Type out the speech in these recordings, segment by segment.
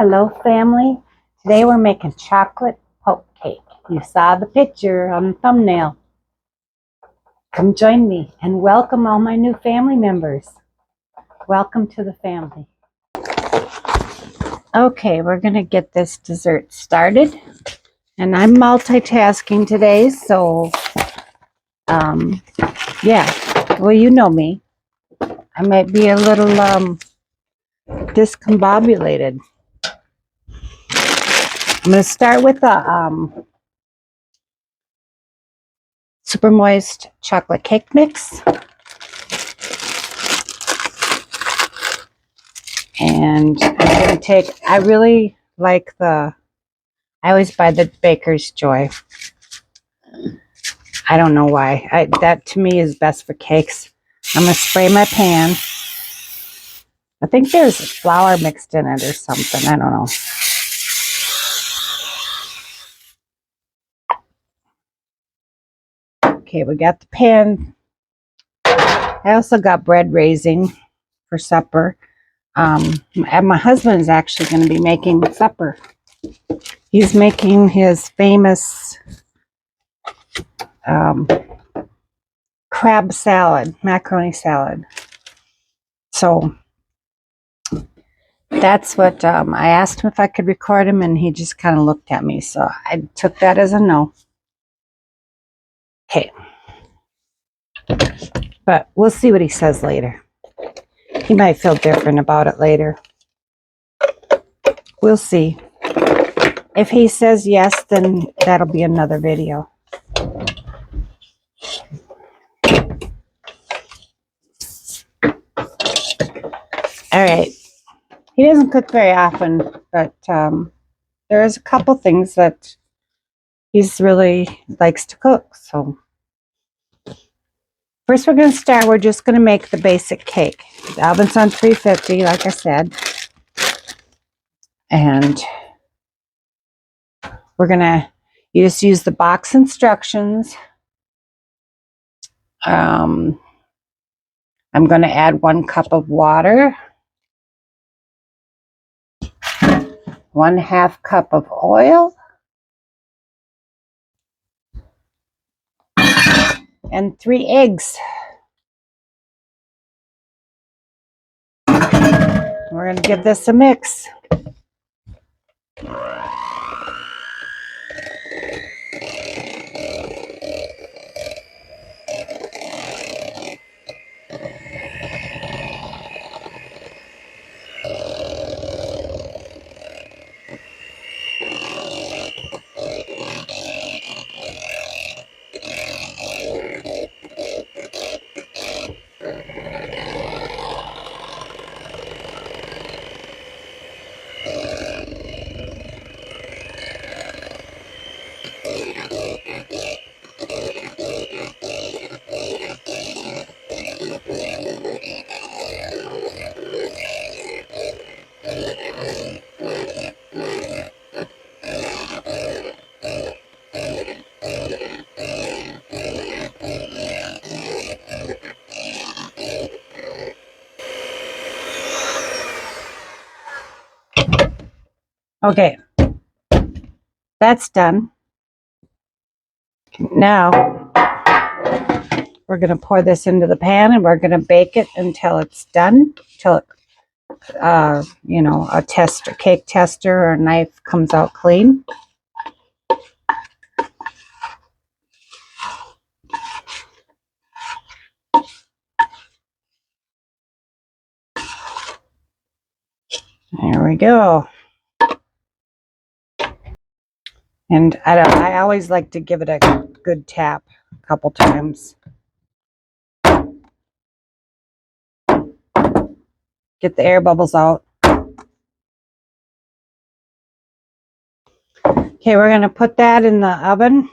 Hello, family. Today we're making chocolate poke cake. You saw the picture on the thumbnail. Come join me and welcome all my new family members. Welcome to the family. Okay, we're going to get this dessert started. And I'm multitasking today, so yeah. Well, you know me. I might be a little discombobulated. I'm going to start with the super moist chocolate cake mix. And I'm going to take, I really like I always buy the Baker's Joy. I don't know why. That to me is best for cakes. I'm going to spray my pan. I think there's flour mixed in it or something. I don't know. Okay, we got the pan. I also got bread raising for supper. And my husband is actually going to be making supper. He's making his famous crab salad, macaroni salad. So that's what I asked him if I could record him, and he just kind of looked at me. So I took that as a no. Okay. But we'll see what he says later. He might feel different about it later. We'll see. If he says yes, then that'll be another video. All right. He doesn't cook very often, but there's a couple things that he's really likes to cook. So first we're going to start. We're just going to make the basic cake. The oven's on 350, like I said. And we're going to, you just use the box instructions. I'm going to add 1 cup of water, 1/2 cup of oil, and 3 eggs. We're going to give this a mix. Okay, that's done. Now we're going to pour this into the pan, and we're going to bake it until it's done, until it, a cake tester or a knife comes out clean. There we go. And I always like to give it a good tap a couple times. Get the air bubbles out. Okay, we're going to put that in the oven.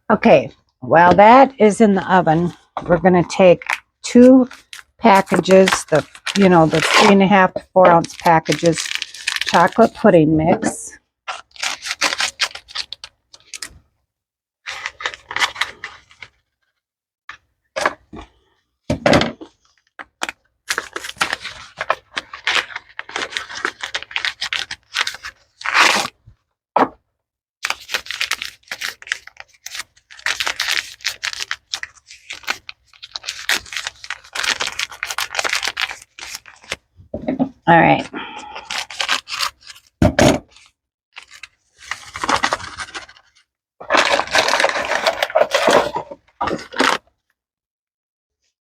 Okay, while that is in the oven, we're going to take 2 packages, the 3.5 to 4 ounce packages, chocolate pudding mix. All right.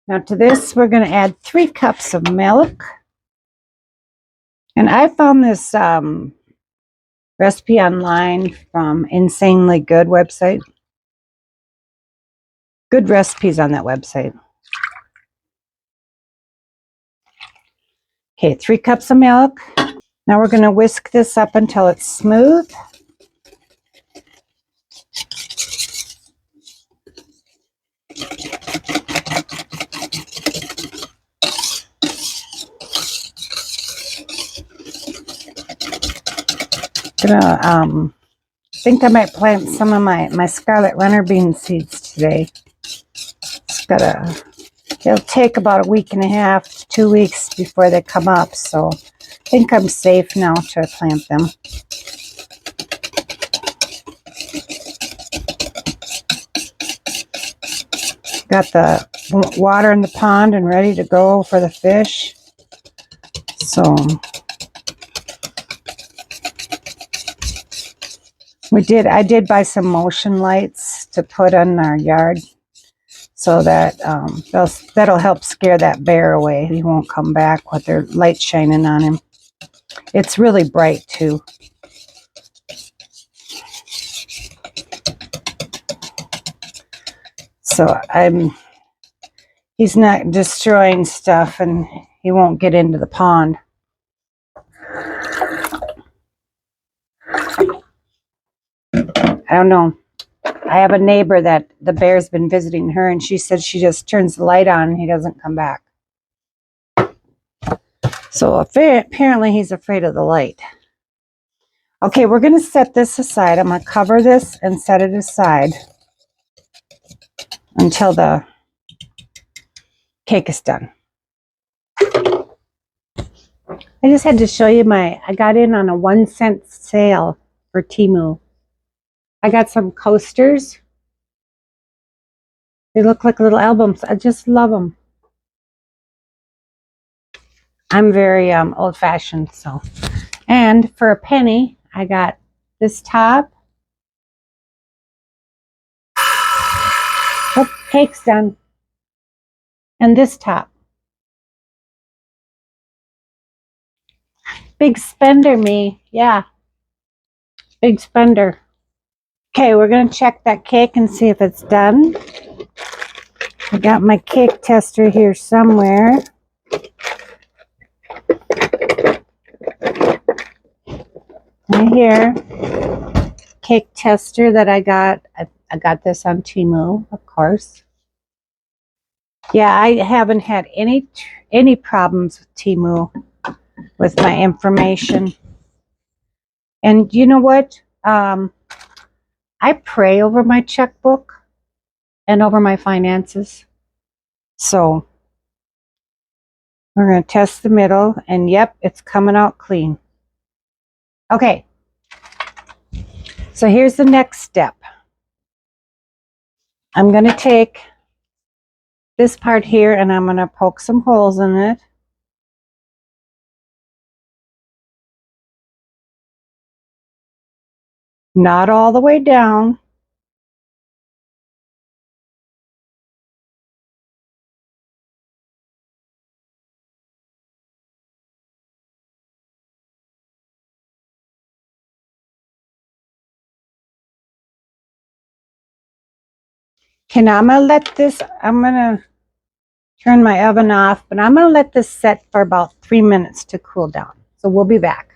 Now to this, we're going to add 3 cups of milk. And I found this recipe online from Insanely Good website. Good recipes on that website. Okay, 3 cups of milk. Now we're going to whisk this up until it's smooth. Gonna think I might plant some of my scarlet runner bean seeds today. It'll take about a week and a half to 2 weeks before they come up, so I think I'm safe now to plant them. Got the water in the pond and ready to go for the fish. So I did buy some motion lights to put in our yard so that that'll help scare that bear away. He won't come back with their light shining on him. It's really bright too. So he's not destroying stuff and he won't get into the pond. I don't know. I have a neighbor that the bear's been visiting her and she said she just turns the light on and he doesn't come back. So apparently he's afraid of the light. Okay, we're going to set this aside. I'm going to cover this and set it aside until the cake is done. I just had to show you I got in on a 1-cent sale for Temu. I got some coasters. They look like little albums. I just love them. I'm very old-fashioned, so. And for a penny, I got this top. Oh, cake's done. And this top. Big spender, me. Yeah. Big spender. Okay, we're going to check that cake and see if it's done. I got my cake tester here somewhere. Right here. Cake tester that I got. I got this on Temu, of course. Yeah, I haven't had any problems with Temu with my information. And you know what? I pray over my checkbook and over my finances. So we're going to test the middle, and yep, it's coming out clean. Okay. So here's the next step. I'm going to take this part here and I'm going to poke some holes in it. Not all the way down. Okay, now I'm going to turn my oven off, but I'm going to let this set for about 3 minutes to cool down. So we'll be back.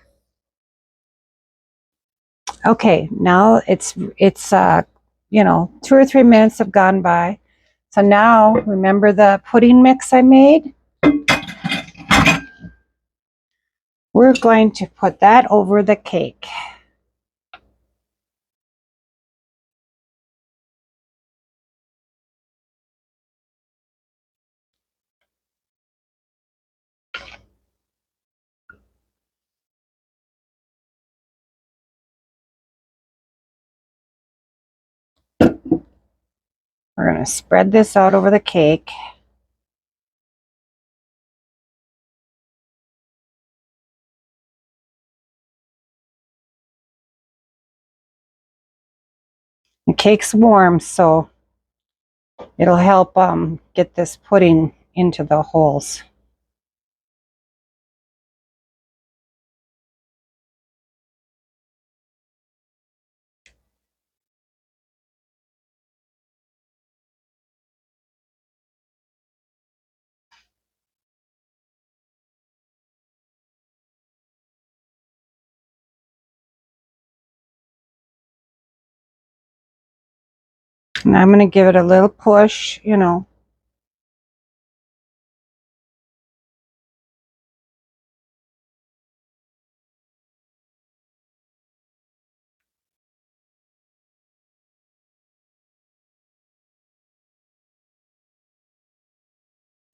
Okay, now it's 2 or 3 minutes have gone by. So now, remember the pudding mix I made? We're going to put that over the cake. We're going to spread this out over the cake. The cake's warm, so it'll help get this pudding into the holes. And I'm going to give it a little push, you know.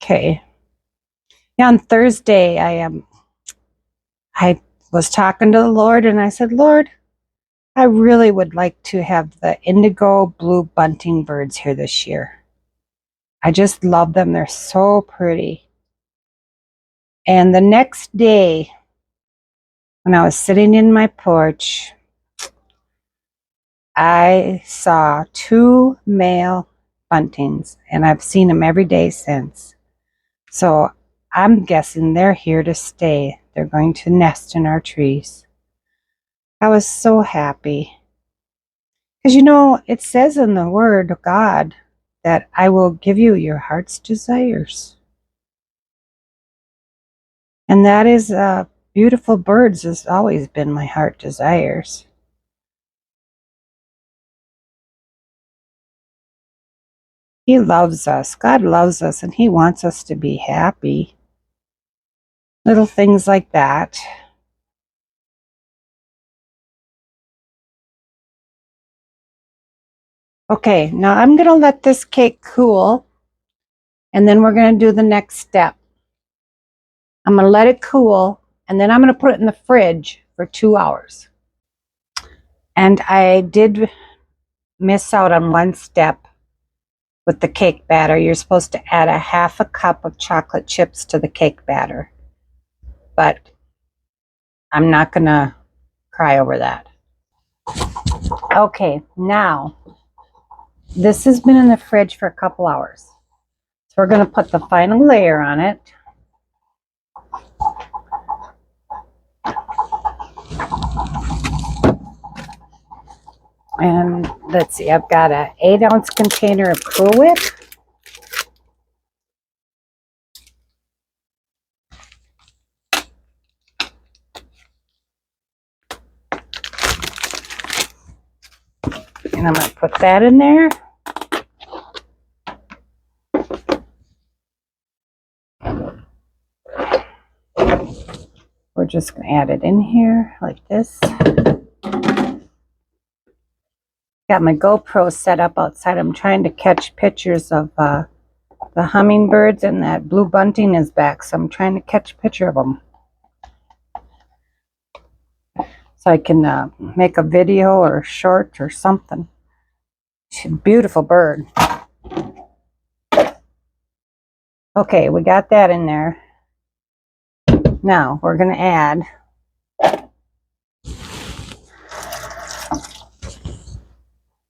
Okay. Yeah, on Thursday, I was talking to the Lord and I said, Lord, I really would like to have the indigo blue bunting birds here this year. I just love them. They're so pretty. And the next day, when I was sitting in my porch, I saw two male buntings, and I've seen them every day since. So I'm guessing they're here to stay. They're going to nest in our trees. I was so happy. Because you know, it says in the Word of God that I will give you your heart's desires. And that is beautiful birds has always been my heart desires. He loves us. God loves us and He wants us to be happy. Little things like that. Okay, now I'm going to let this cake cool and then we're going to do the next step. I'm going to let it cool and then I'm going to put it in the fridge for 2 hours. And I did miss out on one step with the cake batter. You're supposed to add a half a cup of chocolate chips to the cake batter. But I'm not going to cry over that. Okay, now this has been in the fridge for a couple hours. So we're going to put the final layer on it. And let's see, I've got an 8-ounce container of Cool Whip. And I'm going to put that in there. We're just going to add it in here like this. Got my GoPro set up outside. I'm trying to catch pictures of the hummingbirds, and that blue bunting is back, so I'm trying to catch a picture of them. So I can make a video or a short or something. She's a beautiful bird. Okay, we got that in there. Now we're going to add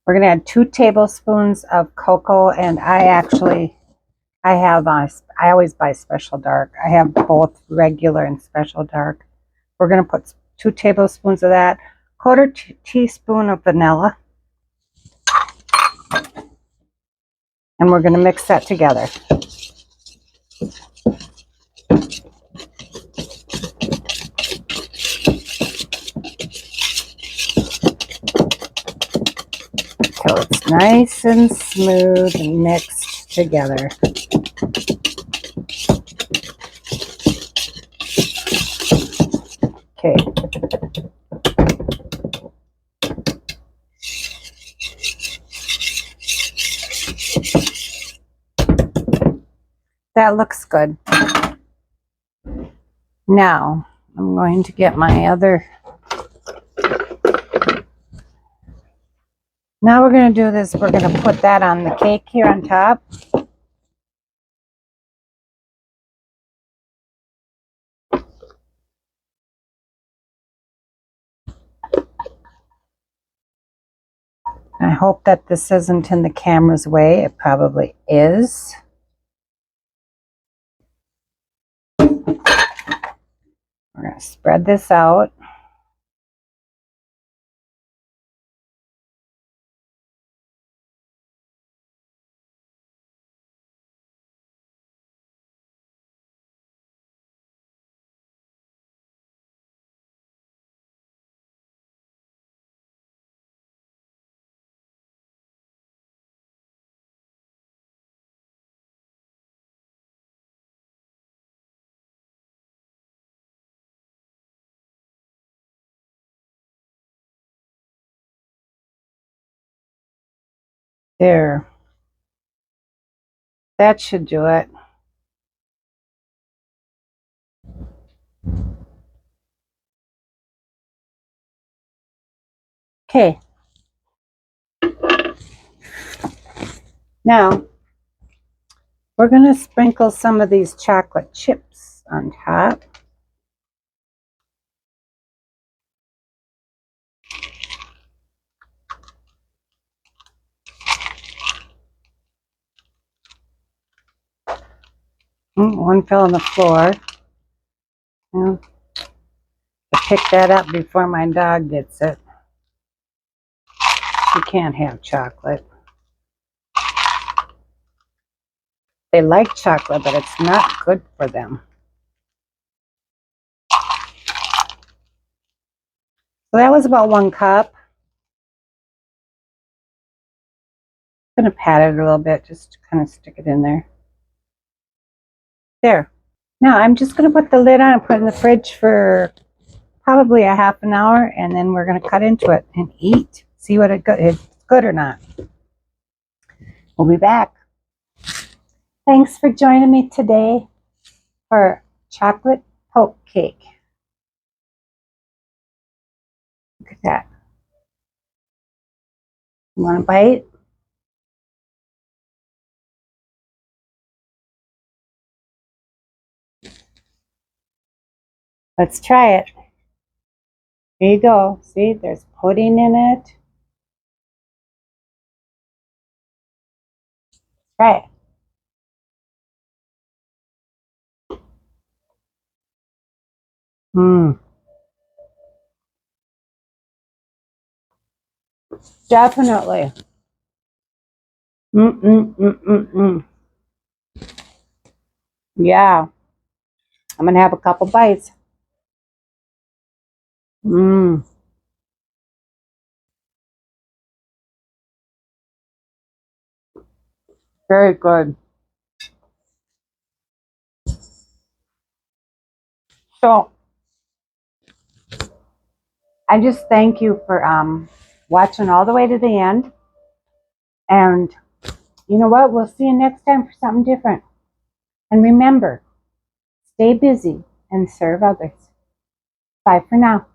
We're going to add 2 tablespoons of cocoa, and I always buy Special Dark. I have both regular and Special Dark. We're going to put 2 tablespoons of that, 1/4 teaspoon of vanilla, and we're going to mix that together. Till it's nice and smooth and mixed together. Okay. That looks good. Now, I'm going to get my other... Now we're going to do this. We're going to put that on the cake here on top. I hope that this isn't in the camera's way. It probably is. We're going to spread this out. There. That should do it. Okay. Now, we're going to sprinkle some of these chocolate chips on top. One fell on the floor. I'll pick that up before my dog gets it. She can't have chocolate. They like chocolate, but it's not good for them. So that was about 1 cup. I'm going to pat it a little bit, just to kind of stick it in there. There. Now I'm just going to put the lid on and put it in the fridge for probably a half an hour, and then we're going to cut into it and eat. See what if it's good or not. We'll be back. Thanks for joining me today for chocolate poke cake. Look at that. You want a bite? Let's try it. Here you go. See, there's pudding in it. Try it. Definitely. Yeah. I'm going to have a couple bites. Very good. So, I just thank you for watching all the way to the end. And you know what? We'll see you next time for something different. And remember, stay busy and serve others. Bye for now.